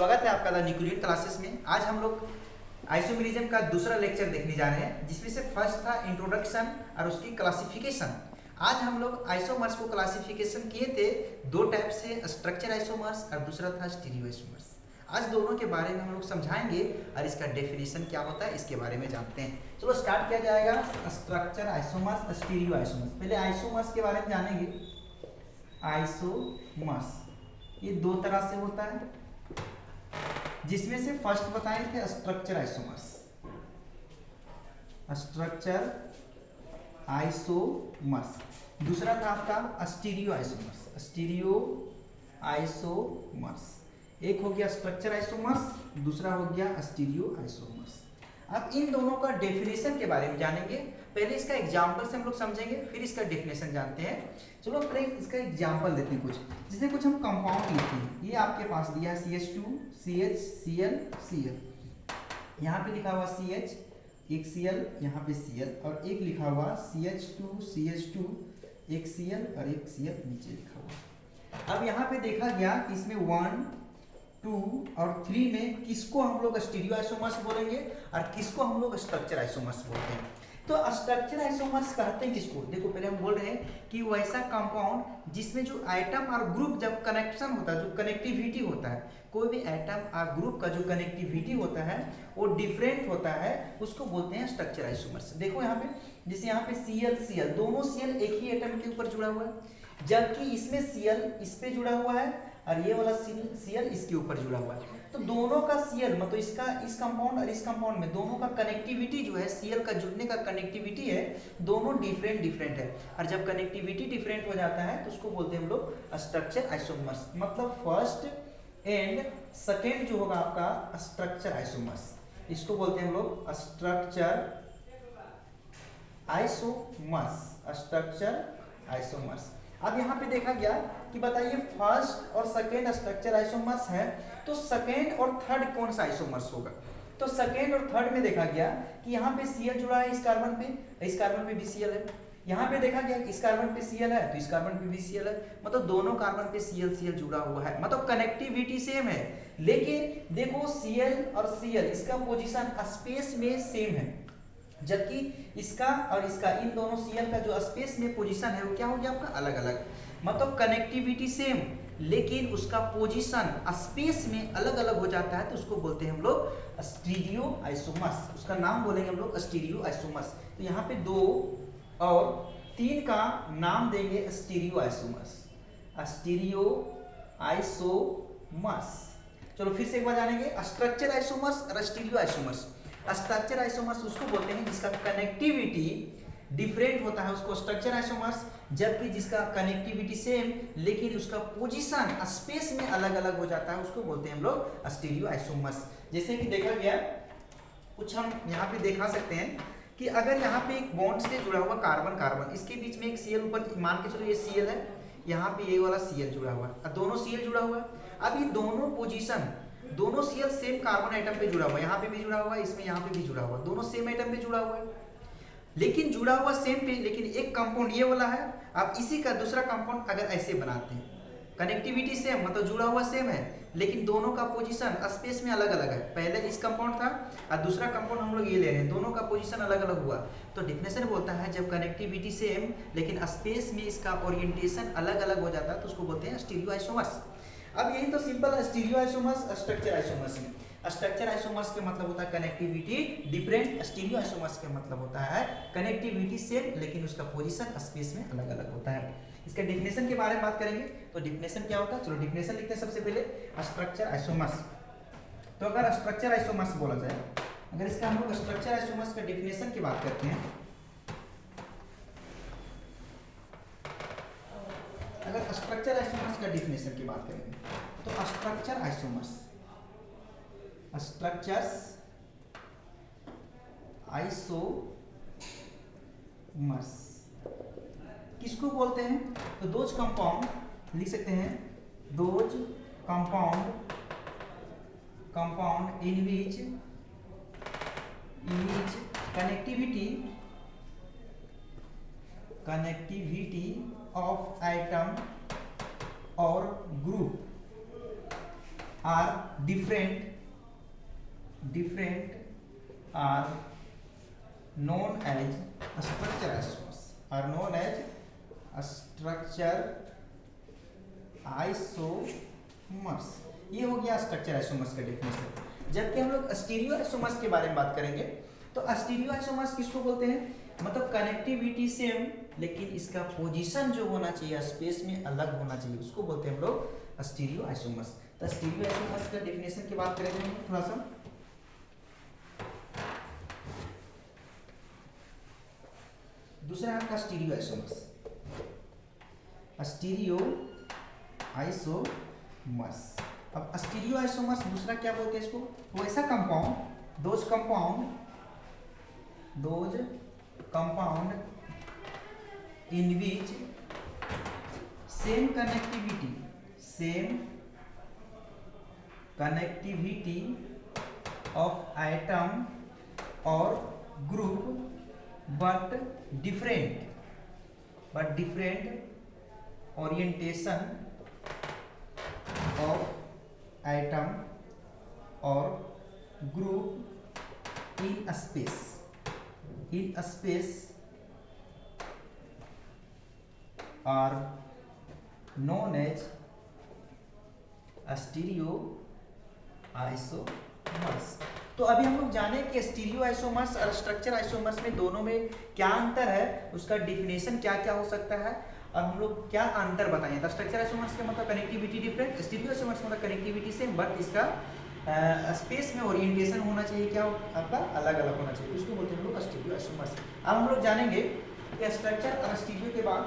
स्वागत है आपका द न्यूक्लियर क्लासेस में। आज हम लोग आइसोमेरिज्म का दूसरा लेक्चर देखने जा रहे हैं, जिसमें से फर्स्ट था इंट्रोडक्शन और उसकी क्लासिफिकेशन। आज हम लोग आइसोमर्स को क्लासिफिकेशन किए थे दो टाइप से, स्ट्रक्चर आइसोमर्स और दूसरा था स्टीरियो आइसोमर्स। आज दोनों के बारे में हम लोग समझाएंगे और इसका डेफिनेशन क्या होता है इसके बारे में जानते हैं। चलो स्टार्ट किया जाएगा। Structure isomers, stereo isomers. पहले आइसोमर्स के बारे में जानेंगे। आइसोमर्स ये दो तरह से होता है, जिसमें से फर्स्ट बताए थे स्ट्रक्चर आइसोमर्स। Structure isomers. दूसरा था आपका स्टीरियो आइसोमर्स। Stereo isomers. एक हो गया स्ट्रक्चर आइसोमर्स, दूसरा हो गया स्टीरियो आइसोमर्स। अब इन दोनों का डेफिनेशन के बारे में जानेंगे। पहले इसका एग्जांपल से हम लोग समझेंगे, फिर इसका डेफिनेशन जानते हैं। चलो पहले इसका एग्जांपल देते हैं कुछ, जिससे कुछ हम कंपाउंड लिखते हैं। ये आपके पास दिया है CH2 CH Cl Cl, यहाँ पे लिखा हुआ CH, एक Cl, यहाँ पे Cl, और एक लिखा हुआ CH2 CH2, एक Cl और एक Cl नीचे लिखा हुआ। अब यहाँ पे देखा गया कि इसमें 1 2 और 3 में किसको हम लोग स्टीरियो आइसोमर्स बोलेंगे और किसको हम लोग स्ट्रक्चर आइसोमर्स बोलते हैं। तो स्ट्रक्चर आइसोमर्स कहते हैं किसको, देखो पहले हम बोल रहे हैं कि वैसा कंपाउंड जिसमें जो एटम और ग्रुप जब कनेक्शन होता है, जो कनेक्टिविटी होता है, कोई भी एटम और ग्रुप का जो कनेक्टिविटी होता है वो डिफरेंट होता है, उसको बोलते हैं स्ट्रक्चर आइसोमर्स। देखो यहाँ पे, जैसे यहाँ पे Cl Cl, दोनों Cl एक ही एटम के ऊपर जुड़ा हुआ है, जबकि इसमें Cl इस पे जुड़ा हुआ है और ये वाला Cl इसके ऊपर जुड़ा हुआ है। तो दोनों का Cl मतलब इसका, इस कंपाउंड और इस कंपाउंड में दोनों का कनेक्टिविटी जो है, Cl का जुड़ने का कनेक्टिविटी है, दोनों डिफरेंट है। और जब कनेक्टिविटी डिफरेंट हो जाता है तो उसको बोलते हैं हम लोग स्ट्रक्चर आइसोमर्स। मतलब फर्स्ट एंड सेकेंड जो होगा आपका स्ट्रक्चर आइसोमर्स, इसको बोलते हैं हम लोग स्ट्रक्चर आइसोमर्स। Structure isomers. अब यहाँ पे देखा गया कि बताइए फर्स्ट और सेकेंड स्ट्रक्चर आइसोमर्स है, तो सेकेंड और थर्ड कौन सा आइसोमर्स होगा। तो सेकेंड और थर्ड में देखा गया कि यहाँ पे Cl जुड़ा है इस कार्बन पे भी Cl है। यहाँ पे देखा गया कि इस कार्बन पे Cl है तो इस कार्बन पे भी Cl है, मतलब दोनों कार्बन पे Cl जुड़ा हुआ है, मतलब कनेक्टिविटी सेम है। लेकिन देखो Cl और Cl इसका पोजिशन स्पेस में सेम है, जबकि इसका और इसका, इन दोनों Cl का जो स्पेस में पोजीशन है वो क्या हो गया आपका अलग अलग। मतलब कनेक्टिविटी सेम लेकिन उसका पोजीशन स्पेस में अलग अलग हो जाता है, तो उसको बोलते हैं हम लोग स्टीरियो आइसोमर्स। उसका नाम बोलेंगे हम लोग स्टीरियो आइसोमर्स। तो यहाँ पे 2 और 3 का नाम देंगे स्टीरियो आइसोमर्स। Stereo isomers. चलो फिर से एक बार जानेंगे, स्ट्रक्चर आइसोमर्स और स्टीरियो आइसोमर्स। स्ट्रक्चर आइसोमर्स उसको बोलते हैं जिसका कनेक्टिविटी डिफरेंट होता है, उसको स्ट्रक्चर आइसोमर्स। जबकि जिसका कनेक्टिविटी सेम लेकिन उसका पोजीशन स्पेस में अलग अलग हो जाता है, उसको बोलते हैं हम लोग स्टीरियो आइसोमर्स। जैसे कि देखा गया, कुछ हम यहाँ पे दिखा सकते हैं कि अगर यहाँ पे एक बॉन्ड से जुड़ा हुआ कार्बन, इसके बीच में एक Cl ऊपर, मान के चलो ये Cl है, यहाँ पे ये वाला Cl जुड़ा हुआ है, दोनों Cl जुड़ा हुआ है। अब ये दोनों पोजीशन, दोनों Cl सेम कार्बन आइटम पे जुड़ा हुआ है, यहाँ पे भी जुड़ा हुआ है, इसमें यहाँ पे भी जुड़ा हुआ है, दोनों सेम आइटम पे जुड़ा हुआ है, लेकिन जुड़ा हुआ सेम पे, लेकिन एक कंपाउंड ये वाला है। अब इसी का दूसरा कंपाउंड अगर ऐसे बनाते हैं, कनेक्टिविटी सेम मतलब जुड़ा हुआ सेम है, लेकिन दोनों का पोजीशन स्पेस में अलग अलग है। पहले इस कंपाउंड था और दूसरा कंपाउंड हम लोग ये ले रहे हैं, दोनों का पोजीशन अलग अलग हुआ, तो डेफिनेशन बोलता है जब कनेक्टिविटी सेम लेकिन स्पेस में इसका ओरिएंटेशन अलग अलग हो जाता है, तो उसको बोलते हैं स्टीरियो आइसोमर्स। अब यही तो simple stereo isomers structure isomers में। स्ट्रक्चर आइसोमर्स के मतलब होता है कनेक्टिविटी डिफरेंट, स्टीरियो आइसोमर्स के मतलब होता है कनेक्टिविटी सेम लेकिन उसका पोजीशन स्पेस में अलग अलग होता है। इसके डेफिनेशन के बारे में बात करेंगे, तो डेफिनेशन क्या होता है, चलो डेफिनेशन लिखते हैं सबसे पहले स्ट्रक्चर आइसोमर्स। तो अगर स्ट्रक्चर आइसोमर्स बोला जाए, अगर इसका हम लोग स्ट्रक्चर आइसोमर्स का डेफिनेशन की बात करते हैं, अगर स्ट्रक्चर आइसोमर्स का डेफिनेशन की बात करेंगे तो स्ट्रक्चर आइसोमर्स, स्ट्रक्चर्स आइसोमर्स किसको बोलते हैं, तो दोज कंपाउंड लिख सकते हैं, those compound in which connectivity of atom और group are different are known as structure isomers, are known as structure isomers। ये हो गया स्ट्रक्चर आइसोमर्स का डेफिनेशन। जबकि हम लोग स्टीरियो आइसोमर्स के बारे में बात करेंगे, तो स्टीरियो आइसोमर्स किसको बोलते हैं, मतलब कनेक्टिविटी सेम लेकिन इसका पोजीशन जो होना चाहिए स्पेस में अलग होना चाहिए, उसको बोलते हैं हम लोग स्टीरियो आइसोमर्स। तो स्टीरियो आइसोमर्स का डेफिनेशन की बात करेंगे हम थोड़ा सा। दूसरा आपका स्टीरियो आइसोमर्स, स्टीरियो आइसोमर्स। अब स्टीरियो आइसोमर्स दूसरा क्या बोलते हैं इसको, वो ऐसा compound, those compound in which same connectivity of atom और group but different orientation of atom or group in space are known as stereo isomers. तो अभी हम लोग जाने कि स्टीरियो आइसोमर्स और स्ट्रक्चर आइसोमर्स में दोनों में क्या अंतर है, उसका डिफिनेशन क्या क्या हो सकता है, और हम लोग क्या अंतर बताएं। तो स्ट्रक्चर आइसोमर्स का मतलब कनेक्टिविटी डिफरेंट, स्टीरियो आइसोमर्स मतलब कनेक्टिविटी सेम बट इसका स्पेस में ओरिएंटेशन होना चाहिए, क्या आपका अलग अलग होना चाहिए, उसको बोलते हैं हम लोग स्टीरियो आइसोमर्स। अब हम लोग जानेंगे कि स्ट्रक्चर और स्टीरियो के बाद